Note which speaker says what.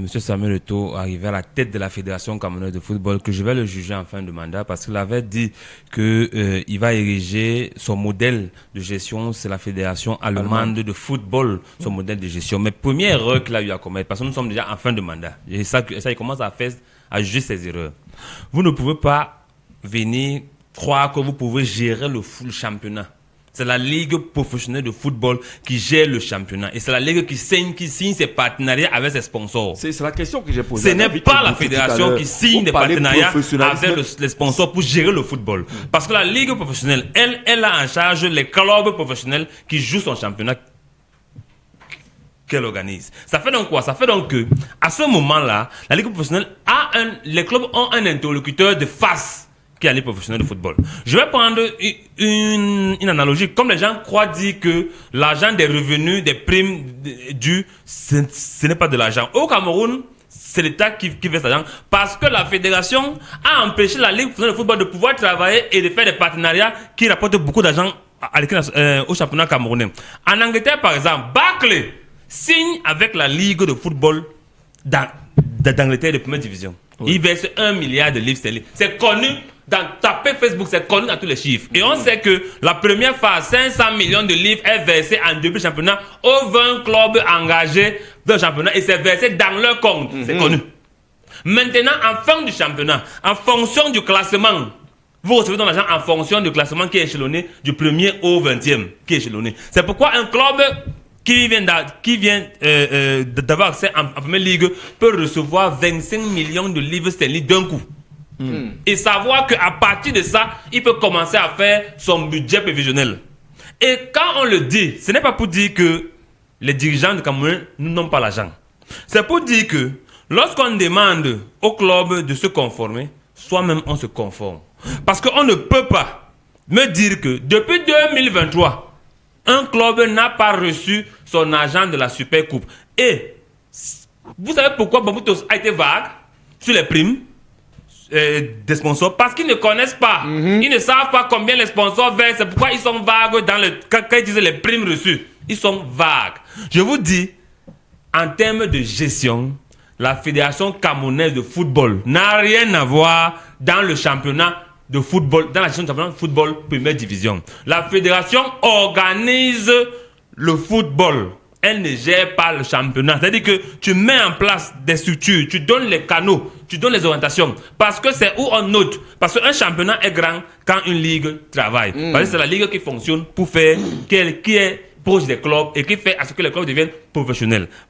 Speaker 1: Monsieur Samuel Eto'o arrivé à la tête de la Fédération camerounaise de football, que je vais le juger en fin de mandat parce qu'il avait dit que il va ériger son modèle de gestion, c'est la Fédération allemande de football, son modèle de gestion. Mais première erreur qu'il a eu à commettre, parce que nous sommes déjà en fin de mandat, et ça il commence à juger ses erreurs. Vous ne pouvez pas venir croire que vous pouvez gérer le championnat. C'est la Ligue professionnelle de football qui gère le championnat. Et c'est la Ligue qui signe ses partenariats avec ses sponsors.
Speaker 2: C'est la question que j'ai posée.
Speaker 1: Ce n'est pas la fédération qui signe des partenariats avec les sponsors pour gérer le football. Parce que la Ligue professionnelle, elle a en charge les clubs professionnels qui jouent son championnat qu'elle organise. Ça fait donc quoi? Ça fait donc que, à ce moment-là, la Ligue professionnelle les clubs ont un interlocuteur de face qui est la Ligue professionnelle de football. Je vais prendre une analogie. Comme les gens croient dire que l'argent des revenus, des primes dues, ce n'est pas de l'argent. Au Cameroun, c'est l'État qui fait cet argent parce que la fédération a empêché la Ligue professionnelle de football de pouvoir travailler et de faire des partenariats qui rapportent beaucoup d'argent au championnat camerounais. En Angleterre, par exemple, Barclays signe avec la Ligue de football d'Angleterre de première division. Oui. Il verse 1 milliard de livres sterling. C'est connu. Taper Facebook, c'est connu dans tous les chiffres. Et on sait que la première phase, 500 millions de livres est versé en début de championnat aux 20 clubs engagés dans le championnat et c'est versé dans leur compte. C'est connu. Maintenant, en fin du championnat, en fonction du classement, vous recevez donc l'argent en fonction du classement qui est échelonné du 1er au 20e, qui est échelonné. C'est pourquoi un club qui vient d'avoir accès en première ligue peut recevoir 25 millions de livres sterling d'un coup. Et savoir qu'à partir de ça, il peut commencer à faire son budget prévisionnel. Et quand on le dit, ce n'est pas pour dire que les dirigeants de Cameroun n'ont pas l'argent. C'est pour dire que lorsqu'on demande au club de se conformer, soi-même on se conforme. Parce qu'on ne peut pas me dire que depuis 2023, un club n'a pas reçu son argent de la Super Coupe. Et vous savez pourquoi Bambutos a été vague sur les primes des sponsors? Parce qu'ils ne connaissent pas. Ils ne savent pas combien les sponsors versent. C'est pourquoi ils sont vagues quand ils disent les primes reçues. Ils sont vagues. Je vous dis, en termes de gestion, la Fédération camerounaise de football n'a rien à voir dans le championnat de football, dans la gestion du championnat de football première division. La fédération organise le football. Elle ne gère pas le championnat. C'est-à-dire que tu mets en place des structures, tu donnes les canaux, tu donnes les orientations. Parce que c'est où on note. Parce qu'un championnat est grand quand une ligue travaille. Parce que c'est la ligue qui fonctionne pour faire, qui est proche des clubs et qui fait à ce que les clubs deviennent professionnels.